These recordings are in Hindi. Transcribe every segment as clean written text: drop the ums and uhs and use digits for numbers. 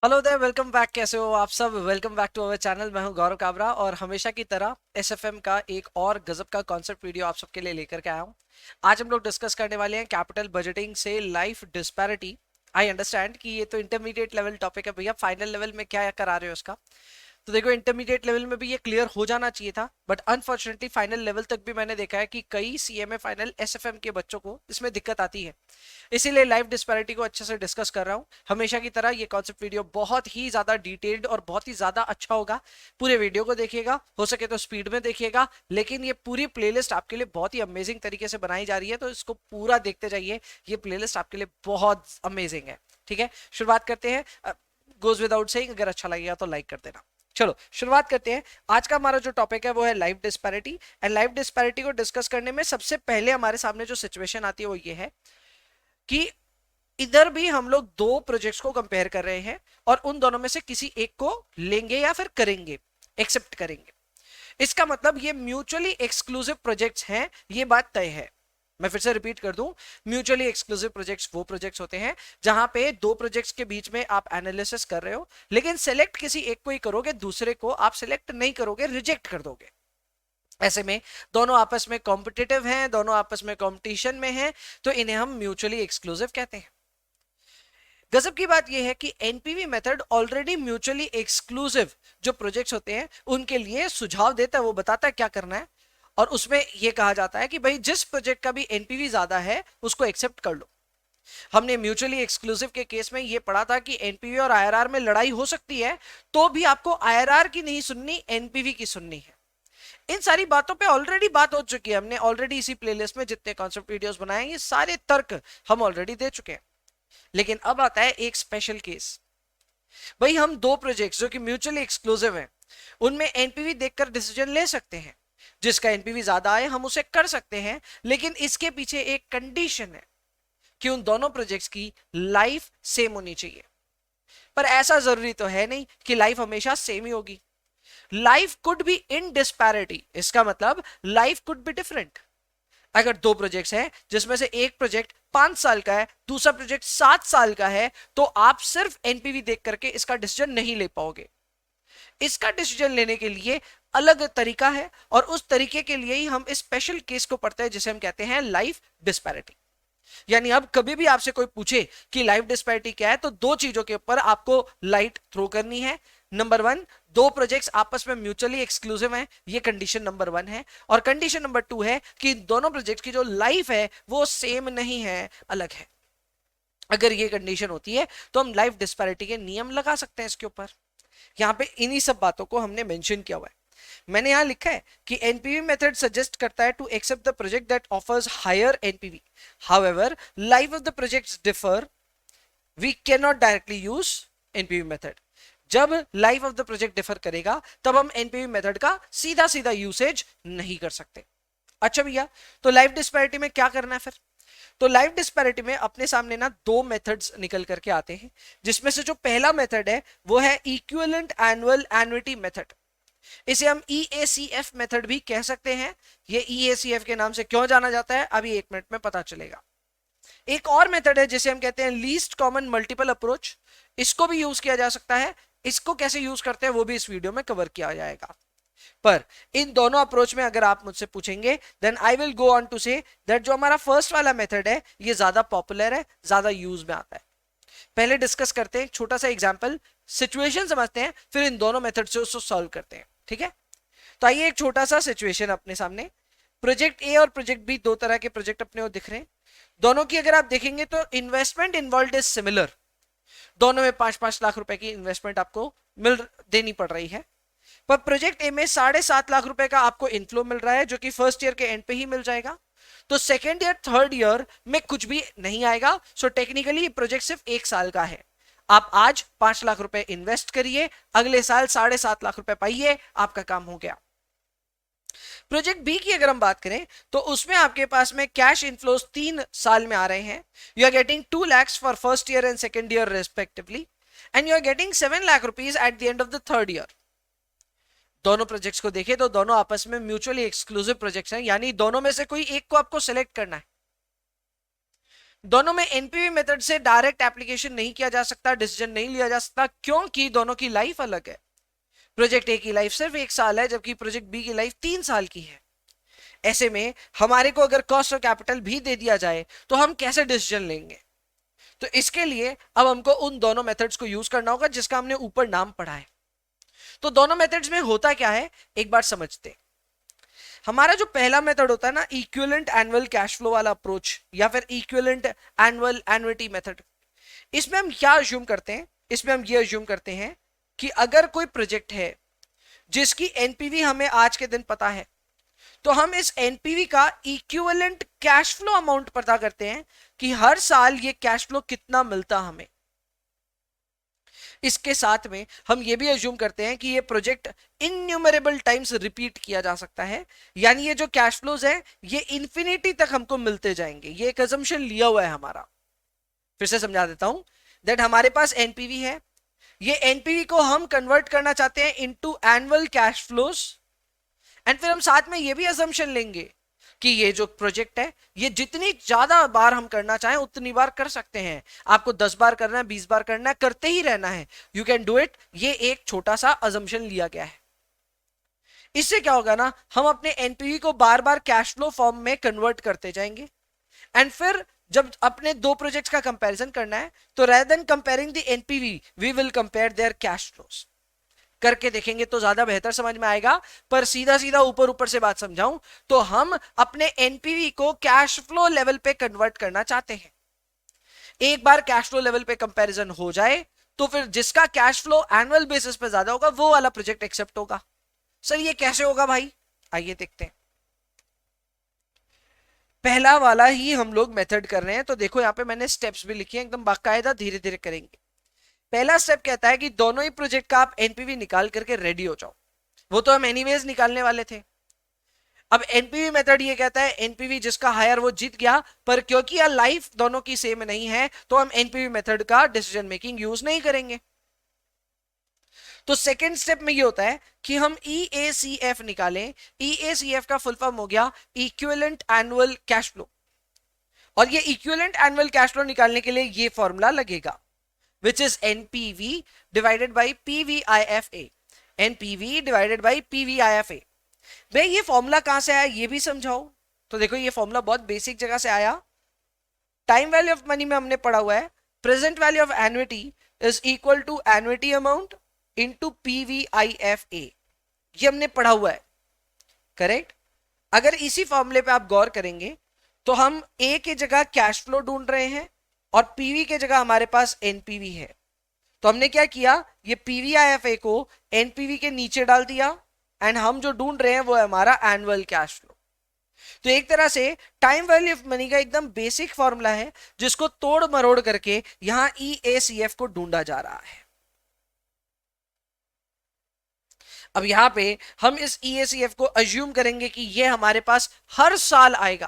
Hello there, welcome back. कैसे हो आप सब? Welcome back to our channel. मैं हूं गौरव काबरा और हमेशा की तरह एसएफएम का एक और गजब का कॉन्सेप्ट वीडियो आप सबके लिए लेकर के आया हूं। आज हम लोग डिस्कस करने वाले हैं कैपिटल बजटिंग से लाइफ डिस्पैरिटी। आई अंडरस्टैंड कि ये तो इंटरमीडिएट लेवल टॉपिक है भैया, फाइनल लेवल में क्या करा रहे हो उसका। तो देखो, इंटरमीडिएट लेवल में भी ये क्लियर हो जाना चाहिए था, बट अनफॉर्चुनेटली फाइनल लेवल तक भी मैंने देखा है कि कई सीएमए फाइनल एसएफएम के बच्चों को इसमें दिक्कत आती है। इसीलिए लाइफ डिस्पैरिटी को अच्छे से डिस्कस कर रहा हूं। हमेशा की तरह ये कॉन्सेप्ट वीडियो बहुत ही ज्यादा डिटेल्ड और बहुत ही ज्यादा अच्छा होगा। पूरे वीडियो को देखिएगा, हो सके तो स्पीड में देखिएगा, लेकिन ये पूरी प्लेलिस्ट आपके लिए बहुत ही अमेजिंग तरीके से बनाई जा रही है, तो इसको पूरा देखते जाइए। ये प्लेलिस्ट आपके लिए बहुत अमेजिंग है। ठीक है, शुरुआत करते हैं। गोज विदाउट सेइंग, अगर अच्छा लगेगा तो लाइक कर देना। चलो शुरुआत करते हैं। आज का हमारा जो टॉपिक है वो है life disparity. And life disparity को डिस्कस करने में सबसे पहले हमारे सामने जो सिचुएशन आती है वो ये है कि इधर भी हम लोग दो प्रोजेक्ट्स को कंपेयर कर रहे हैं और उन दोनों में से किसी एक को लेंगे या फिर करेंगे, एक्सेप्ट करेंगे। इसका मतलब ये म्यूचुअली एक्सक्लूसिव प्रोजेक्ट्स हैं, ये बात तय है। मैं फिर से रिपीट कर दूं, म्यूचुअली एक्सक्लूसिव प्रोजेक्ट्स वो प्रोजेक्ट्स होते हैं जहां पे दो प्रोजेक्ट्स के बीच में आप एनालिसिस कर रहे हो, लेकिन सेलेक्ट किसी एक को ही करोगे, दूसरे को आप सिलेक्ट नहीं करोगे, रिजेक्ट कर दोगे। ऐसे में दोनों आपस में कॉम्पिटिटिव हैं, दोनों आपस में कॉम्पिटिशन में हैं, तो इन्हें हम म्यूचुअली एक्सक्लूसिव कहते हैं। गजब की बात यह है कि NPV method already mutually exclusive जो प्रोजेक्ट्स होते हैं उनके लिए सुझाव देता है, वो बताता है क्या करना है। और उसमें यह कहा जाता है कि भाई जिस प्रोजेक्ट का भी एनपीवी ज्यादा है उसको एक्सेप्ट कर लो। हमने म्यूचुअली एक्सक्लूसिव के केस में यह पढ़ा था कि एनपीवी और आईआरआर में लड़ाई हो सकती है, तो भी आपको आईआरआर की नहीं सुननी, एनपीवी की सुननी है। इन सारी बातों पे ऑलरेडी बात हो चुकी है, हमने ऑलरेडी इसी प्लेलिस्ट में जितने कॉन्सेप्ट वीडियोस बनाए हैं ये सारे तर्क हम ऑलरेडी दे चुके हैं। लेकिन अब आता है एक स्पेशल केस। भाई हम दो प्रोजेक्ट्स जो कि म्यूचुअली एक्सक्लूसिव हैं उनमें एनपीवी देखकर डिसीजन ले सकते हैं। जिसका एनपीवी ज्यादा आए हम उसे कर सकते हैं, लेकिन इसके पीछे एक कंडीशन है कि उन दोनों प्रोजेक्ट्स की लाइफ सेम होनी चाहिए। पर ऐसा जरूरी तो है नहीं कि लाइफ हमेशा सेम ही होगी। Life could be in disparity, इसका मतलब लाइफ कुड बी डिफरेंट। अगर दो प्रोजेक्ट्स हैं जिसमें से एक प्रोजेक्ट 5 साल का है, दूसरा प्रोजेक्ट 7 साल का है, तो आप सिर्फ एनपीवी देख करके इसका डिसीजन नहीं ले पाओगे। इसका डिसीजन लेने के लिए अलग तरीका है, और उस तरीके के लिए ही हम इस स्पेशल केस को पढ़ते हैं जिसे हम कहते हैं लाइफ डिस्पैरिटी। यानी अब कभी भी आपसे कोई पूछे कि लाइफ डिस्पैरिटी क्या है, तो दो चीजों के ऊपर आपको लाइट थ्रो करनी है। नंबर वन, दो प्रोजेक्ट्स आपस में म्यूचुअली एक्सक्लूसिव हैं, ये कंडीशन नंबर वन है। और कंडीशन नंबर टू है कि दोनों प्रोजेक्ट्स की जो लाइफ है वो सेम नहीं है, अलग है। अगर ये कंडीशन होती है तो हम लाइफ डिस्पैरिटी के नियम लगा सकते हैं इसके ऊपर। यहाँ पे इन्हीं सब बातों को हमने मेंशन किया हुआ है। मैंने यहां लिखा है कि एनपीवी मेथड सजेस्ट करता है to accept the project that offers higher NPV, however life of the projects differ, we can not directly use NPV method. जब life of the project differ करेगा तब हम एनपीवी मेथड का सीधा सीधा यूसेज नहीं कर सकते। अच्छा भैया, तो लाइफ डिस्पैरिटी में क्या करना है फिर? तो लाइफ डिस्पैरिटी में अपने सामने ना दो मेथड्स निकल करके आते हैं, जिसमें से जो पहला मेथड है वो है इक्विवेलेंट एनुअल एन्युटी मेथड। इसे हम EACF मेथड भी कह सकते हैं। ये EACF के नाम से क्यों जाना जाता है अभी 1 मिनट में पता चलेगा। एक और मेथड है जिसे हम कहते हैं लीस्ट कॉमन मल्टीपल अप्रोच, इसको भी यूज किया जा सकता है। इसको कैसे यूज करते हैं वो भी इस वीडियो में कवर किया जाएगा। पर इन दोनों अप्रोच में अगर आप मुझसे पूछेंगे then I will go on to say that जो हमारा फर्स्ट वाला मेथड है ये ज्यादा पॉपुलर है, ज्यादा यूज में आता है। पहले डिस्कस करते हैं एक छोटा सा एग्जांपल, सिचुएशन समझते हैं, फिर इन दोनों मेथड से उसको सॉल्व करते हैं। ठीक है, तो आइए एक छोटा सा सिचुएशन अपने सामने। प्रोजेक्ट ए और प्रोजेक्ट बी, दो तरह के प्रोजेक्ट अपने को दिख रहे हैं। दोनों की अगर आप देखेंगे तो इन्वेस्टमेंट इन्वॉल्व इज सिमिलर। दोनों में 5-5 लाख रुपए की इन्वेस्टमेंट आपको देनी पड़ रही है। पर प्रोजेक्ट ए में 7.5 लाख रुपए का आपको इनफ्लो मिल रहा है, जो कि फर्स्ट ईयर के एंड पे ही मिल जाएगा। तो सेकेंड ईयर थर्ड ईयर में कुछ भी नहीं आएगा। सो टेक्निकली प्रोजेक्ट सिर्फ 1 साल का है। आप आज 5 लाख रुपए इन्वेस्ट करिए, अगले साल 7.5 लाख रुपए पाइए, आपका काम हो गया। प्रोजेक्ट बी की अगर हम बात करें तो उसमें आपके पास में कैश इनफ्लोज 3 साल में आ रहे हैं। You are getting 2 lakhs for first year and second year respectively, and you are getting 7 lakh rupees at the end of the third year. दोनों प्रोजेक्ट्स को देखें तो दोनों आपस में म्यूचुअली एक्सक्लूसिव प्रोजेक्ट्स हैं, यानी दोनों में से कोई एक को आपको सेलेक्ट करना है। दोनों में एनपीवी मेथड से डायरेक्ट एप्लीकेशन नहीं किया जा सकता, डिसीजन नहीं लिया जा सकता, क्योंकि दोनों की लाइफ अलग है। प्रोजेक्ट ए की लाइफ सिर्फ 1 साल है, जबकि प्रोजेक्ट बी की लाइफ 3 साल की है। ऐसे में हमारे को अगर कॉस्ट ऑफ कैपिटल भी दे दिया जाए तो हम कैसे डिसीजन लेंगे? तो इसके लिए अब हमको उन दोनों मेथड्स को यूज करना होगा जिसका हमने ऊपर नाम पढ़ा है। तो दोनों मेथड्स में होता क्या है, एक बार समझते हैं। हमारा जो पहला मेथड होता है ना, इक्विवेलेंट एनुअल कैश फ्लो वाला अप्रोच, या फिर इक्विवेलेंट एनुअल एन्युटी मेथड, इसमें हम क्या अज्यूम करते हैं? इसमें हम ये अज्यूम करते हैं कि अगर कोई प्रोजेक्ट है जिसकी एनपीवी हमें आज के दिन पता है, तो हम इस एनपीवी का इक्विवेलेंट कैश फ्लो अमाउंट पता करते हैं कि हर साल ये कैश फ्लो कितना मिलता हमें। इसके साथ में हम ये भी अज्यूम करते हैं कि ये प्रोजेक्ट इनन्यूमरेबल टाइम्स रिपीट किया जा सकता है, यानी ये जो कैश फ्लोज है ये इंफिनिटी तक हमको मिलते जाएंगे। ये एक अजम्पशन लिया हुआ है हमारा। फिर से समझा देता हूं, दैट हमारे पास एनपीवी है, ये एनपीवी को हम कन्वर्ट करना चाहते हैं into annual cash flows, and फिर हम साथ में ये भी अजम्पशन लेंगे कि ये जो प्रोजेक्ट है ये जितनी ज्यादा बार हम करना चाहें उतनी बार कर सकते हैं। आपको 10 बार करना है, 20 बार करना है, करते ही रहना है, यू कैन डू इट। ये एक छोटा सा अजम्पशन लिया गया है। इससे क्या होगा ना, हम अपने एनपीवी को बार बार कैश फ्लो फॉर्म में कन्वर्ट करते जाएंगे, एंड फिर जब अपने दो प्रोजेक्ट्स का कंपैरिजन करना है तो rather than comparing the NPV we will compare their cash flows. करके देखेंगे तो ज्यादा बेहतर समझ में आएगा, पर सीधा सीधा ऊपर ऊपर से बात समझाऊं तो हम अपने एनपीवी को कैश फ्लो लेवल पे कन्वर्ट करना चाहते हैं। एक बार कैश फ्लो लेवल पे कंपैरिजन हो जाए तो फिर जिसका कैश फ्लो एनुअल बेसिस पे ज्यादा होगा वो वाला प्रोजेक्ट एक्सेप्ट होगा। सर ये कैसे होगा भाई? आइए देखते हैं। पहला वाला ही हम लोग मेथड कर रहे हैं, तो देखो यहाँ पे मैंने स्टेप्स भी लिखे हैं, एकदम बाकायदा धीरे धीरे करेंगे। पहला स्टेप कहता है कि दोनों ही प्रोजेक्ट का आप एनपीवी निकाल करके रेडी हो जाओ। वो तो हम एनीवेज निकालने वाले थे। अब एनपीवी मेथड ये कहता है एनपीवी जिसका हायर वो जीत गया, पर क्योंकि यार लाइफ दोनों की सेम नहीं है तो हम एनपीवी मेथड का डिसीजन मेकिंग यूज नहीं करेंगे। तो सेकेंड स्टेप में ये होता है कि हम EACF निकालें। EACF का फुल फॉर्म हो गया इक्विवेलेंट एनुअल कैश फ्लो, और ये इक्विवेलेंट एनुअल कैश फ्लो निकालने के लिए ये फॉर्मूला लगेगा, which is NPV divided by PVIFA। NPV divided by PVIFA। भाई ये फॉर्मूला कहां से आया ये भी समझाओ। तो देखो ये फॉर्मूला बहुत बेसिक जगह से आया। टाइम वैल्यू ऑफ मनी में हमने पढ़ा हुआ है present value of annuity is equal to annuity amount into PVIFA। ये हमने पढ़ा हुआ है, करेक्ट। अगर इसी फॉर्मूले पे आप गौर करेंगे तो हम ए की जगह कैश फ्लो ढूंढ रहे हैं और पीवी की जगह हमारे पास एनपीवी है। तो हमने क्या किया, ये पीवीआईएफए को एनपीवी के नीचे डाल दिया, एंड हम जो ढूंढ रहे हैं वो है हमारा एनुअल कैश फ्लो। तो एक तरह से टाइम वैल्यू ऑफ मनी का एकदम बेसिक फॉर्मूला है जिसको तोड़ मरोड़ करके यहां EACF को ढूंढा जा रहा है। अब यहां पे हम इस EACF को अज्यूम करेंगे कि ये हमारे पास हर साल आएगा।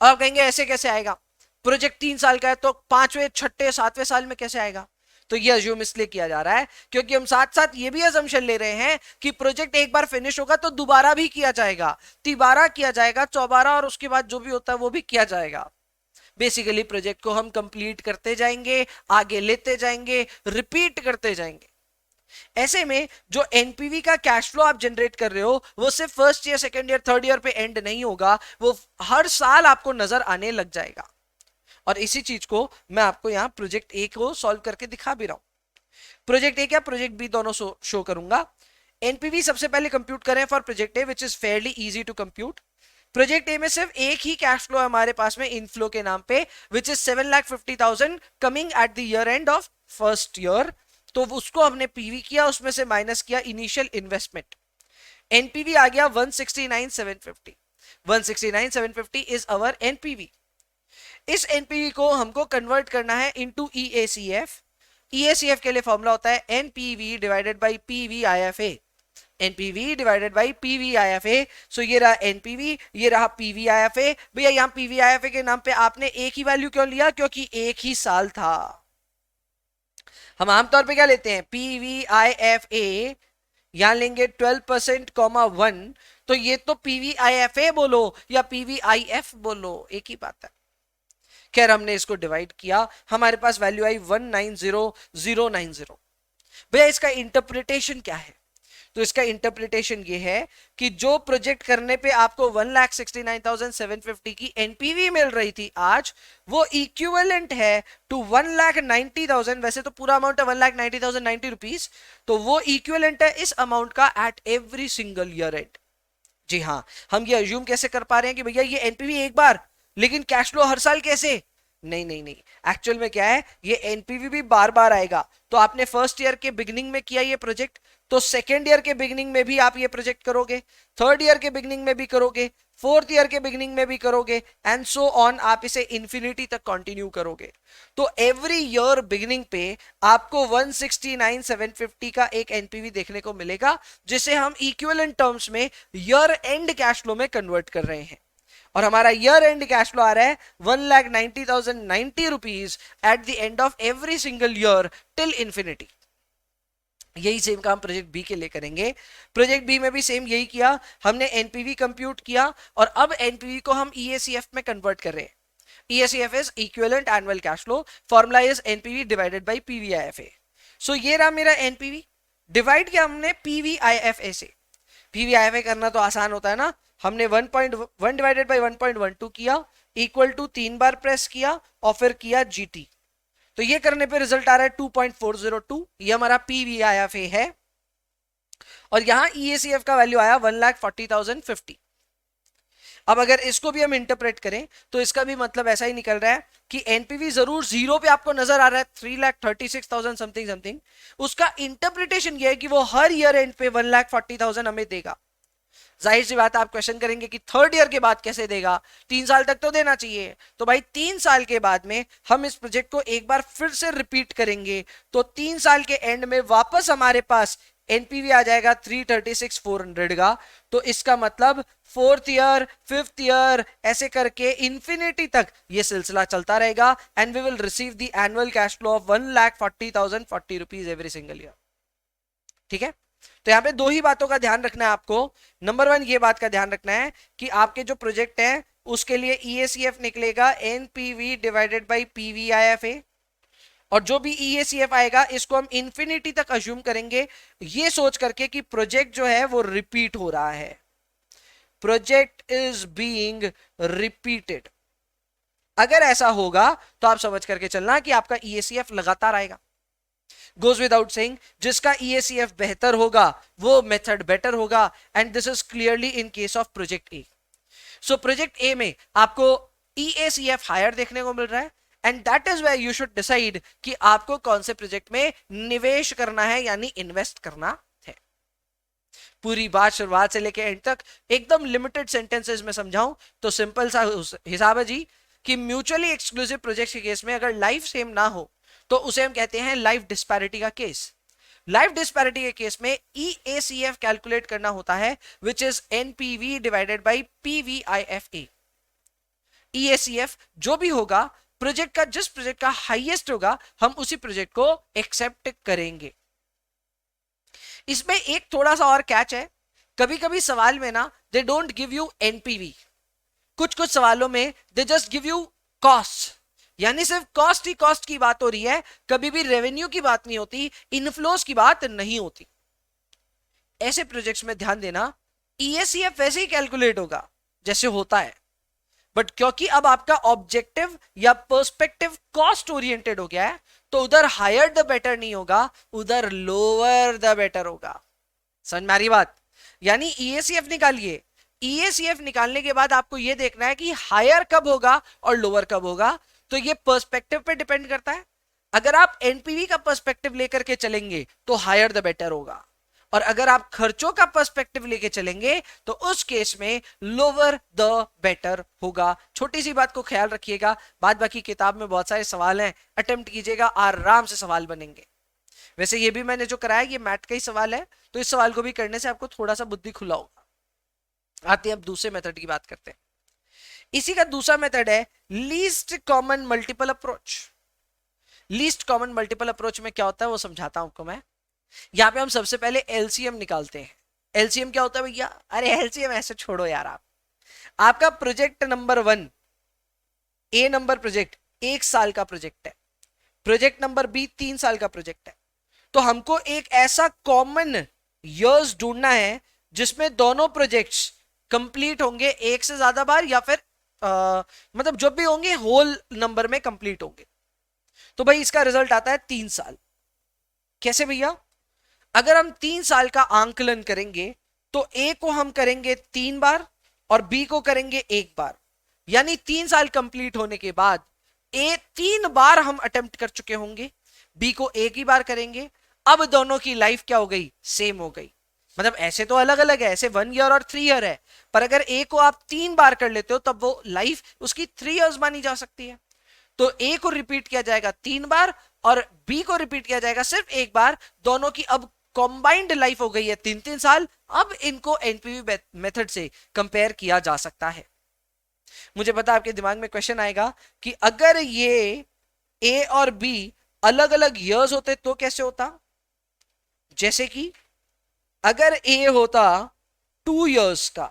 अब आप कहेंगे ऐसे कैसे आएगा, प्रोजेक्ट 3 साल का है तो 5वें 6ठे 7वें साल में कैसे आएगा? तो ये अज्यूम इसलिए किया जा रहा है क्योंकि हम साथ साथ ये भी अजम्पशन ले रहे हैं कि प्रोजेक्ट एक बार फिनिश होगा तो दोबारा भी किया जाएगा, तिबारा किया जाएगा, चौबारा, और उसके बाद जो भी होता है वो भी किया जाएगा। बेसिकली प्रोजेक्ट को हम कंप्लीट करते जाएंगे, आगे लेते जाएंगे, रिपीट करते जाएंगे। ऐसे में जो एनपीवी का कैश फ्लो आप जनरेट कर रहे हो वो सिर्फ first year, second year, third year पे एंड नहीं होगा, वो हर साल आपको नजर आने लग जाएगा। और इसी चीज को मैं आपको यहां प्रोजेक्ट ए को सॉल्व करके दिखा भी रहा हूं। प्रोजेक्ट ए क्या प्रोजेक्ट बी दोनों शो करूंगा। एनपीवी सबसे पहले कंप्यूट करें for project A, which is fairly easy to compute. Project A में सिर्फ एक ही कैश फ्लो हमारे पास में इनफ्लो के नाम पे, which is 7,50,000 coming at the year end of first year. तो उसको हमने पीवी किया, उसमें से माइनस किया इनिशियल इन्वेस्टमेंट। एनपीवी आ गया 169,750। 169,750 इज अवर एनपीवी। इस एनपीवी को हमको कन्वर्ट करना है इनटू EACF। EACF के लिए फॉर्मूला होता है NPV divided bye PVIFA। NPV divided bye PVIFA। सो ये रहा एनपीवी, ये रहा PVIFA। भैया यहाँ PVIFA के नाम पे आपने एक ही वैल्यू क्यों लिया? क्योंकि एक ही साल था। हम आमतौर पे क्या लेते हैं, PVIFA यहां लेंगे 12% 1। तो ये तो PVIFA बोलो या PVIF बोलो, एक ही बात है। खैर हमने इसको डिवाइड किया, हमारे पास वैल्यू आई 190090। भैया इसका इंटरप्रिटेशन क्या है? तो इसका इंटरप्रिटेशन ये है कि जो प्रोजेक्ट करने पे आपको 1,69,750 की एनपीवी मिल रही थी आज, वो इक्विवेलेंट है टू 1,90,000। वैसे तो पूरा अमाउंट है 1,90,090 रुपीज, तो वो इक्विवेलेंट है इस अमाउंट का at every single year end. जी हाँ, हम ये अज्यूम कैसे कर पा रहे हैं कि भैया ये एनपीवी एक बार, लेकिन कैश फ्लो हर साल कैसे? नहीं नहीं नहीं, एक्चुअल में क्या है, ये एनपीवी भी बार बार आएगा। तो आपने फर्स्ट ईयर के बिगिनिंग में किया ये प्रोजेक्ट, तो सेकेंड ईयर के बिगिनिंग में भी आप ये प्रोजेक्ट करोगे, थर्ड ईयर के बिगिनिंग में भी करोगे, फोर्थ ईयर के बिगिनिंग में भी करोगे, एंड सो ऑन, आप इसे इंफिनिटी तक कंटिन्यू करोगे। तो एवरी ईयर बिगिनिंग पे आपको 169,750 का एक एनपीवी देखने को मिलेगा, जिसे हम इक्विवेलेंट टर्म्स में ईयर एंड कैश फ्लो में कन्वर्ट कर रहे हैं। और हमारा ईयर एंड कैश फ्लो आ रहा है 1,90,090 rupees at the end of every single year till infinity. यही सेम काम प्रोजेक्ट बी के लिए करेंगे। प्रोजेक्ट बी में भी सेम यही किया, हमने एनपीवी कंप्यूट किया और अब एनपीवी को हम ईएसीएफ में कन्वर्ट कर रहे हैं। EACF is equivalent annual cash flow, formula is NPV divided by PVIFA. So ये रहा मेरा एनपीवी, डिवाइड किया हमने पीवीआईएफए से। पीवीआईएफए करना तो आसान होता है ना, हमने 1.1 डिवाइडेड बाय 1.12 किया, इक्वल टू 3 बार प्रेस किया और फिर किया जीटी। तो ये करने पे रिजल्ट आ रहा है 2.402, ये हमारा पीवीआईएफए है। और यहां ईएसीएफ का वैल्यू आया 1,40,050। अब अगर इसको भी हम इंटरप्रेट करें तो इसका भी मतलब ऐसा ही निकल रहा है कि एनपीवी जरूर जीरो पे आपको नजर आ रहा है 3,36,000 समथिंग समथिंग, उसका इंटरप्रिटेशन ये है कि वो हर ईयर एंड पे 1,40,000 हमें देगा। जाहिर सी बात, आप क्वेश्चन करेंगे कि थर्ड ईयर के बाद कैसे देगा, 3 साल तक तो देना चाहिए। तो भाई 3 साल के बाद में हम इस प्रोजेक्ट को एक बार फिर से रिपीट करेंगे, तो 3 साल के एंड में वापस हमारे पास एनपीवी आ जाएगा 336,400 का। तो इसका मतलब फोर्थ ईयर, फिफ्थ ईयर, ऐसे करके इंफिनिटी तक ये सिलसिला चलता रहेगा and we will receive the annual cash flow of 1,40,040 rupees every single year. ठीक है, तो यहां पे दो ही बातों का ध्यान रखना है आपको। नंबर 1 ये बात का ध्यान रखना है कि आपके जो प्रोजेक्ट है उसके लिए ईएसीएफ निकलेगा एनपीवी डिवाइडेड बाय पीवीआईएफए, और जो भी ईएसीएफ आएगा इसको हम इंफिनिटी तक अज्यूम करेंगे, ये सोच करके कि प्रोजेक्ट जो है वो रिपीट हो रहा है, प्रोजेक्ट इज बीइंग रिपीटेड। अगर ऐसा होगा तो आप समझ करके चलना कि आपका ईएसीएफ लगातार आएगा। गोज विदाउट सेइंग, जिसका ईएसीएफ बेहतर होगा वो मेथड बेटर होगा, and this is clearly in case of project A. So project A में आपको ईएसीएफ हायर देखने को मिल रहा है, and that is where you should decide कि आपको कौन से प्रोजेक्ट में निवेश करना है, यानी इन्वेस्ट करना है। पूरी बात शुरुआत से लेके एंड तक एकदम लिमिटेड सेंटेंसेस में समझाऊं तो सिंपल सा हिसाब है जी कि म्यूचुअली एक्सक्लूसिव प्रोजेक्ट के केस में अगर लाइफ सेम ना हो तो उसे हम कहते हैं लाइफ डिस्पैरिटी का केस। लाइफ डिस्पैरिटी के केस में ईएसीएफ कैलकुलेट करना होता है which is NPV divided by PVIFA. EACF जो भी होगा प्रोजेक्ट का, जिस प्रोजेक्ट का हाईएस्ट होगा हम उसी प्रोजेक्ट को एक्सेप्ट करेंगे। इसमें एक थोड़ा सा और कैच है, कभी कभी सवाल में ना they don't give you NPV, कुछ कुछ सवालों में they just give you cost, यानी सिर्फ कॉस्ट ही कॉस्ट की बात हो रही है, कभी भी रेवेन्यू की बात नहीं होती, इनफ्लोस की बात नहीं होती। ऐसे प्रोजेक्ट्स में ध्यान देना ईएसीएफ वैसे ही कैलकुलेट होगा जैसे होता है, बट क्योंकि अब आपका ऑब्जेक्टिव या पर्सपेक्टिव कॉस्ट ओरिएंटेड हो गया है तो उधर हायर द बेटर नहीं होगा, उधर लोअर द बेटर होगा। समझ में आ रही बात? यानी ईएसीएफ निकालिए, ईएसीएफ निकालने के बाद आपको यह देखना है कि हायर कब होगा और लोअर कब होगा, तो ये पर्सपेक्टिव पे डिपेंड करता है। अगर आप एनपीवी का पर्सपेक्टिव लेकर के चलेंगे तो हायर द बेटर होगा, और अगर आप खर्चों का पर्सपेक्टिव लेके चलेंगे तो उस केस में लोअर द बेटर होगा। छोटी सी बात को ख्याल रखिएगा, बाद बाकी किताब में बहुत सारे सवाल हैं, अटेम्प्ट कीजिएगा, आराम से सवाल बनेंगे। वैसे ये भी मैंने जो कराया ये मैथ का ही सवाल है, तो इस सवाल को भी करने से आपको थोड़ा सा बुद्धि खुला होगा। आते हैं अब दूसरे मेथड की बात करते हैं। इसी का दूसरा मेथड है least common multiple approach. Least common multiple approach में क्या होता है वो समझाता हूं आपको मैं। यहां पे हम सबसे पहले एलसीएम निकालते हैं। एलसीएम क्या होता है भैया? अरे एलसीएम ऐसे छोड़ो यार, आपका प्रोजेक्ट नंबर 1 ए नंबर प्रोजेक्ट 1 साल का प्रोजेक्ट है, प्रोजेक्ट नंबर बी 3 साल का प्रोजेक्ट है, तो हमको एक ऐसा कॉमन ईयर्स ढूंढना है जिसमें दोनों प्रोजेक्ट्स कंप्लीट होंगे एक से ज्यादा बार, या फिर मतलब जो भी होंगे होल नंबर में कंप्लीट होंगे। तो भाई इसका रिजल्ट आता है 3 साल। कैसे भैया? अगर हम 3 साल का आंकलन करेंगे तो ए को हम करेंगे 3 बार और बी को करेंगे 1 बार, यानी 3 साल कंप्लीट होने के बाद ए 3 बार हम अटेम्प्ट कर चुके होंगे, बी को एक ही बार करेंगे। अब दोनों की लाइफ क्या हो गई? सेम हो गई। मतलब ऐसे तो अलग अलग है, ऐसे 1 ईयर और 3 ईयर है, पर अगर ए को आप 3 बार कर लेते हो तब वो लाइफ उसकी 3 ईयर्स मानी जा सकती है। तो ए को रिपीट किया जाएगा 3 बार और बी को रिपीट किया जाएगा सिर्फ 1 बार। दोनों की अब कॉम्बाइंड लाइफ हो गई है 3-3 साल। अब इनको एनपीवी मेथड से कंपेयर किया जा सकता है। मुझे पता आपके दिमाग में क्वेश्चन आएगा कि अगर ये ए और बी अलग अलग ईयर्स होते तो कैसे होता? जैसे कि अगर ए होता 2 इयर्स का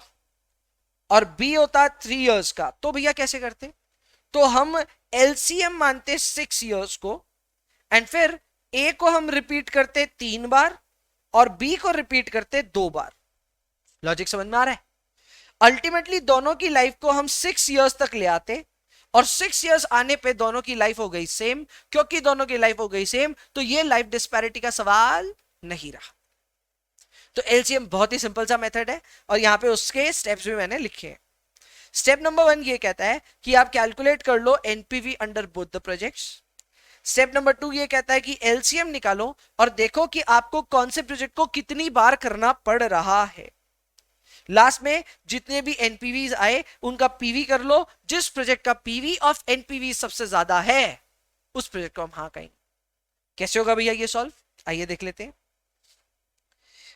और बी होता 3 इयर्स का, तो भैया कैसे करते? तो हम एलसीएम मानते 6 इयर्स को, एंड फिर ए को हम रिपीट करते 3 बार और बी को रिपीट करते 2 बार। लॉजिक समझ में आ रहा है? अल्टीमेटली दोनों की लाइफ को हम 6 इयर्स तक ले आते और 6 इयर्स आने पे दोनों की लाइफ हो गई सेम। क्योंकि दोनों की लाइफ हो गई सेम तो ये लाइफ डिस्पैरिटी का सवाल नहीं रहा। तो एलसीएम बहुत ही सिंपल सा मेथड है और यहां पे उसके स्टेप्स भी मैंने लिखे हैं। स्टेप नंबर 1 ये कहता है कि आप कैलकुलेट कर लो NPV under both the projects. Step number 2 ये कहता है कि एलसीएम निकालो और देखो कि आपको कौन से प्रोजेक्ट को कितनी बार करना पड़ रहा है। लास्ट में जितने भी एनपीवी आए उनका पीवी कर लो। जिस प्रोजेक्ट का पीवी ऑफ एनपीवी सबसे ज्यादा है उस प्रोजेक्ट को हम हाँ कहेंगे। कैसे होगा भैया ये सॉल्व? आइए देख लेते हैं।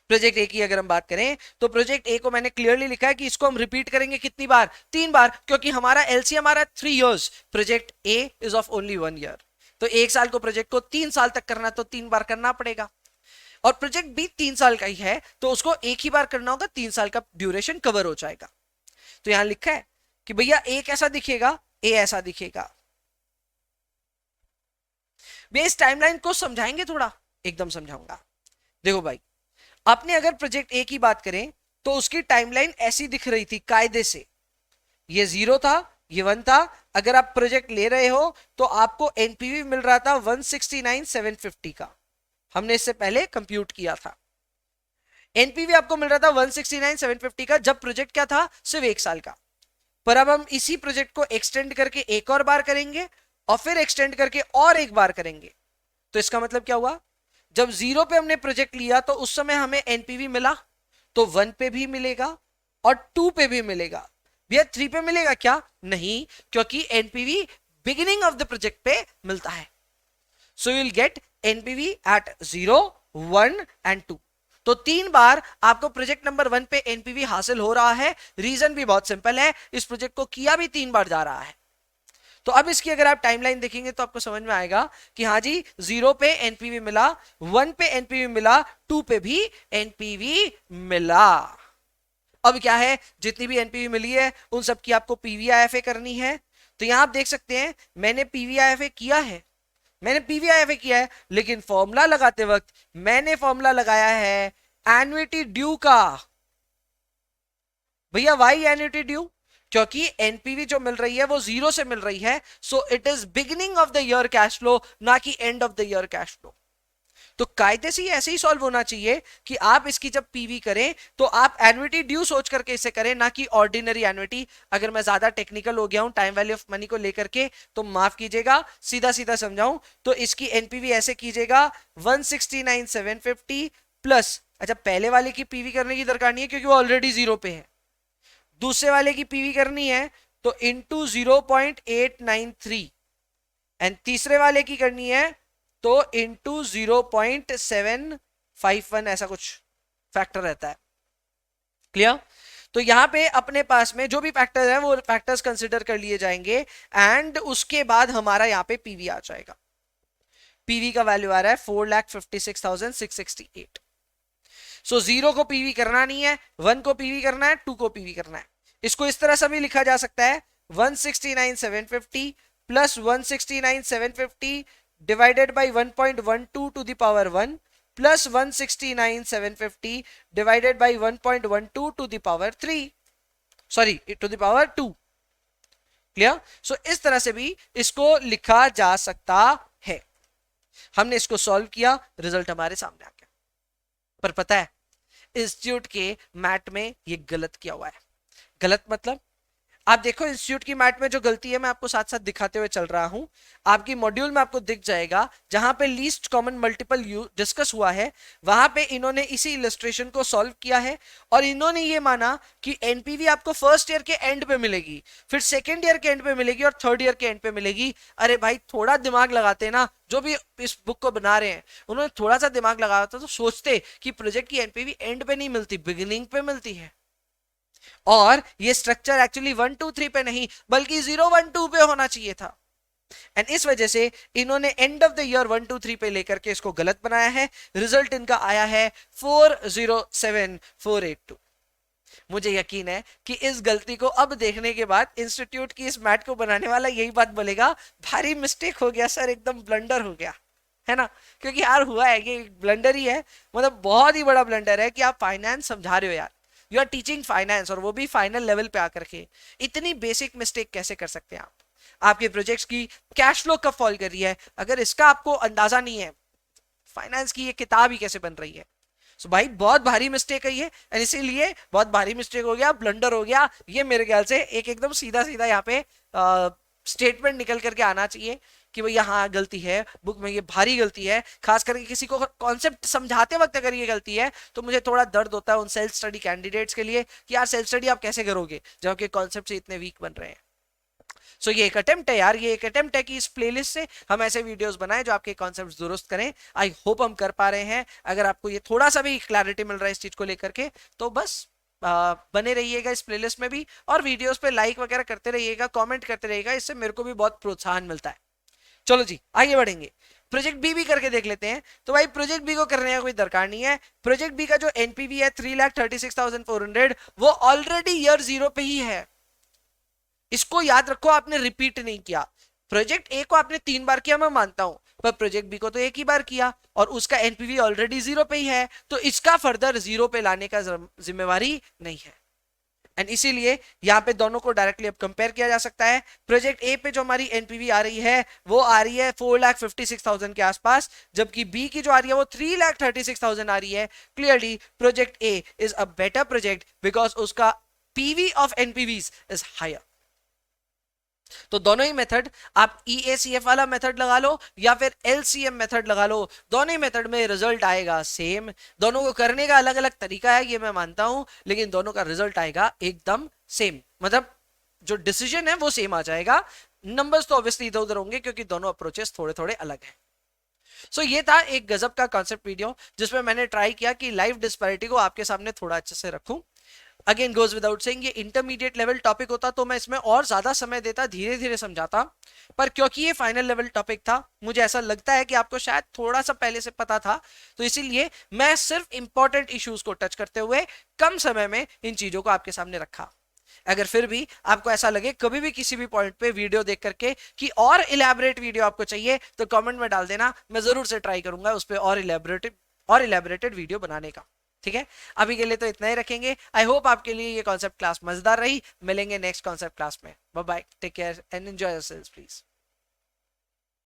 प्रोजेक्ट ए की अगर हम बात करें तो प्रोजेक्ट ए को मैंने क्लियरली लिखा है कि इसको हम रिपीट करेंगे कितनी बार? 3 बार, क्योंकि हमारा एलसीएम आ रहा है 3 years. Project A is of only 1 year, तो 1 साल को प्रोजेक्ट को 3 साल तक करना तो 3 बार करना पड़ेगा। और प्रोजेक्ट बी 3 साल का ही है तो उसको एक ही बार करना होगा, 3 साल का ड्यूरेशन कवर हो जाएगा। तो यहां लिखा है कि भैया ए कैसा दिखेगा? ए ऐसा दिखेगा। भैया इस टाइमलाइन को समझाएंगे थोड़ा? एकदम समझाऊंगा। देखो भाई, आपने अगर प्रोजेक्ट ए की बात करें तो उसकी टाइमलाइन ऐसी दिख रही थी कायदे से। ये 0 था, ये 1 था। अगर आप प्रोजेक्ट ले रहे हो तो आपको एनपीवी मिल रहा था 169,750 का। हमने इससे पहले कंप्यूट किया था। एनपीवी आपको मिल रहा था 169,750 का जब प्रोजेक्ट क्या था? सिर्फ 1 साल का। पर अब हम इसी प्रोजेक्ट को एक्सटेंड करके एक और बार करेंगे और फिर एक्सटेंड करके और एक बार करेंगे। तो इसका मतलब क्या हुआ? जब 0 पे हमने प्रोजेक्ट लिया तो उस समय हमें एनपीवी मिला, तो 1 पे भी मिलेगा और 2 पे भी मिलेगा। भैया 3 पे मिलेगा क्या? नहीं, क्योंकि NPV beginning of the project पे मिलता है। So you will get NPV at 0, 1 and 2। तो 3 बार आपको प्रोजेक्ट नंबर 1 पे एनपीवी हासिल हो रहा है। रीजन भी बहुत सिंपल है, इस प्रोजेक्ट को किया भी 3 बार जा रहा है। तो अब इसकी अगर आप टाइमलाइन देखेंगे तो आपको समझ में आएगा कि हाँ जी, 0 पे एनपीवी मिला, 1 पे एनपीवी मिला, 2 पे भी एनपीवी मिला। अब क्या है, जितनी भी एनपीवी मिली है उन सब की आपको पीवीआईएफए करनी है। तो यहां आप देख सकते हैं मैंने पीवीआईएफए किया है, लेकिन फॉर्मूला लगाते वक्त मैंने फॉर्मूला लगाया है एन्युटी ड्यू का। भैया वाई एन्युटी ड्यू? क्योंकि एनपीवी जो मिल रही है वो 0 से मिल रही है, so it is beginning of the year cash flow, ना कि and of the year cash flow. तो कायदे से ऐसे ही सॉल्व होना चाहिए कि आप इसकी जब पीवी करें तो आप एन्युटी ड्यू सोच करके इसे करें, ना कि ऑर्डिनरी एन्युटी। अगर मैं ज्यादा टेक्निकल हो गया हूं टाइम वैल्यू ऑफ मनी को लेकर के तो माफ कीजिएगा, सीधा सीधा समझाऊं तो इसकी एनपीवी ऐसे कीजिएगा 169,750 प्लस, अच्छा पहले वाले की पीवी करने की दरकार नहीं है क्योंकि वो ऑलरेडी 0 पे है। दूसरे वाले की पीवी करनी है तो इंटू 0.893 एंड तीसरे वाले की करनी है तो इंटू 0.751, ऐसा कुछ फैक्टर रहता है। क्लियर? तो यहां पे अपने पास में जो भी फैक्टर है वो फैक्टर्स कंसिडर कर लिए जाएंगे एंड उसके बाद हमारा यहां पे पीवी आ जाएगा। पीवी का वैल्यू आ रहा है 4,56,668। सो 0 को पीवी करना नहीं है, 1 को पीवी करना है, 2 को पीवी करना है। इसको इस तरह से भी लिखा जा सकता है 169,750 plus 169,750 divided by 1.12 to the power 1 plus 169,750 divided by 1.12 to the power 3, sorry to the power 2। Clear? So इस तरह से भी इसको लिखा जा सकता है। हमने इसको सॉल्व किया, रिजल्ट हमारे सामने आ गया। पर पता है इंस्टीट्यूट के मैथ में ये गलत किया हुआ है। गलत मतलब आप देखो इंस्टीट्यूट की मैथ में जो गलती है मैं आपको साथ साथ दिखाते हुए चल रहा हूं। आपकी मॉड्यूल में आपको दिख जाएगा जहां पे लीस्ट कॉमन मल्टीपल डिस्कस हुआ है, वहां पे इन्होंने इसी इलस्ट्रेशन को सॉल्व किया है और इन्होंने ये माना कि एनपीवी आपको फर्स्ट ईयर के एंड पे मिलेगी, फिर सेकेंड ईयर के एंड पे मिलेगी और थर्ड ईयर के एंड पे मिलेगी। अरे भाई थोड़ा दिमाग लगाते ना, जो भी इस बुक को बना रहे हैं उन्होंने थोड़ा सा दिमाग लगाया था तो सोचते कि प्रोजेक्ट की एनपीवी एंड पे नहीं मिलती, बिगिनिंग पे मिलती है। और ये स्ट्रक्चर एक्चुअली 1 2 3 पे नहीं बल्कि 0 1 2 पे होना चाहिए था। एंड इस वजह से इन्होंने एंड ऑफ द ईयर 1 2 3 पे लेकर के इसको गलत बनाया है। रिजल्ट इनका आया है 407482। मुझे यकीन है कि इस गलती को अब देखने के बाद इंस्टीट्यूट की इस मैथ को बनाने वाला यही बात बोलेगा, भारी मिस्टेक हो गया सर, एकदम ब्लंडर हो गया, है ना? क्योंकि यार हुआ है कि ब्लंडर ही है, मतलब बहुत ही बड़ा ब्लंडर है कि आप फाइनेंस समझा रहे हो यार, यू आर टीचिंग फाइनेंस और वो भी फाइनल लेवल पे आकर के इतनी बेसिक मिस्टेक कैसे कर सकते हैं आप? आपके प्रोजेक्ट्स की कैश फ्लो कब फॉल कर रही है, अगर इसका आपको अंदाजा नहीं है, फाइनेंस की ये किताब ही कैसे बन रही है? सो भाई बहुत भारी मिस्टेक है ये, इसीलिए बहुत भारी मिस्टेक हो गया, ब्लंडर हो गया ये। मेरे ख्याल से एक एकदम सीधा सीधा यहाँ पे स्टेटमेंट निकल करके आना चाहिए कि भैया हाँ गलती है, बुक में ये भारी गलती है। खास करके किसी को कॉन्सेप्ट समझाते वक्त अगर ये गलती है तो मुझे थोड़ा दर्द होता है उन सेल्फ स्टडी कैंडिडेट्स के लिए कि यार सेल्फ स्टडी आप कैसे करोगे जब आपके कॉन्सेप्ट से इतने वीक बन रहे हैं। सो ये एक अटेम्प्ट है यार, ये एक अटेम्प्ट है कि इस प्लेलिस्ट से हम ऐसे वीडियोस बनाएं जो आपके कॉन्सेप्ट्स दुरुस्त करें। आई होप हम कर पा रहे हैं। अगर आपको ये थोड़ा सा भी क्लैरिटी मिल रहा है इस चीज को लेकर के तो बस बने रहिएगा इस प्लेलिस्ट में भी और वीडियोस पे लाइक वगैरह करते रहिएगा, कमेंट करते रहिएगा, इससे मेरे को भी बहुत प्रोत्साहन मिलता है। चलो जी आगे बढ़ेंगे, प्रोजेक्ट बी भी करके देख लेते हैं। तो भाई प्रोजेक्ट बी को करने का कोई दरकार नहीं है। प्रोजेक्ट बी का जो एनपीवी है 3,36,400 वो ऑलरेडी ईयर 0 पे ही है। इसको याद रखो, आपने रिपीट नहीं किया। प्रोजेक्ट ए को आपने 3 बार किया मैं मानता हूं, पर प्रोजेक्ट बी को तो एक ही बार किया और उसका एनपीवी ऑलरेडी 0 पे ही है, तो इसका फर्दर 0 पे लाने का जिम्मेवारी नहीं है। एंड इसीलिए यहां पे दोनों को डायरेक्टली अब कंपेयर किया जा सकता है। प्रोजेक्ट ए पे जो हमारी एनपीवी आ रही है वो आ रही है 4,56,000 के आसपास, जबकि बी की जो आ रही है वो 3,36,000 आ रही है। Clearly project A is a better project because उसका PV of NPVs is higher. तो दोनों ही मेथड, आप EACF वाला मेथड लगा लो या फिर LCM मेथड लगा लो, दोनों ही मेथड में रिजल्ट आएगा सेम। दोनों को करने का अलग अलग तरीका है ये मैं मानता हूं, लेकिन दोनों का रिजल्ट आएगा एकदम सेम। मतलब जो डिसीजन है वो सेम आ जाएगा। नंबर्स तो ऑब्वियसली इधर उधर होंगे क्योंकि दोनों अप्रोचेस थोड़े थोड़े अलग हैं। सो ये था एक गजब का कॉन्सेप्ट वीडियो जिसमें मैंने ट्राई किया कि लाइफ डिस्पैरिटी को आपके सामने थोड़ा अच्छे से रखूं। अगेन गोज विदाउट सेइंग ये इंटरमीडिएट लेवल टॉपिक होता तो मैं इसमें और ज्यादा समय देता, धीरे धीरे समझाता, पर क्योंकि ये फाइनल लेवल टॉपिक था मुझे ऐसा लगता है कि आपको शायद थोड़ा सा पहले से पता था, तो इसीलिए मैं सिर्फ इंपॉर्टेंट इश्यूज को टच करते हुए कम समय में इन चीजों को आपके सामने रखा। अगर फिर भी आपको ऐसा लगे कभी भी किसी भी पॉइंट पे वीडियो देख करके कि और इलेबोरेट वीडियो आपको चाहिए तो कमेंट में डाल देना, मैं जरूर से ट्राई करूंगा उस पर और इलेबोरेटेड वीडियो बनाने का। ठीक है, अभी के लिए तो इतना ही रखेंगे। आई होप आपके लिए ये कॉन्सेप्ट क्लास मजेदार रही। मिलेंगे नेक्स्ट कॉन्सेप्ट क्लास में। Bye bye, take care and enjoy yourselves please.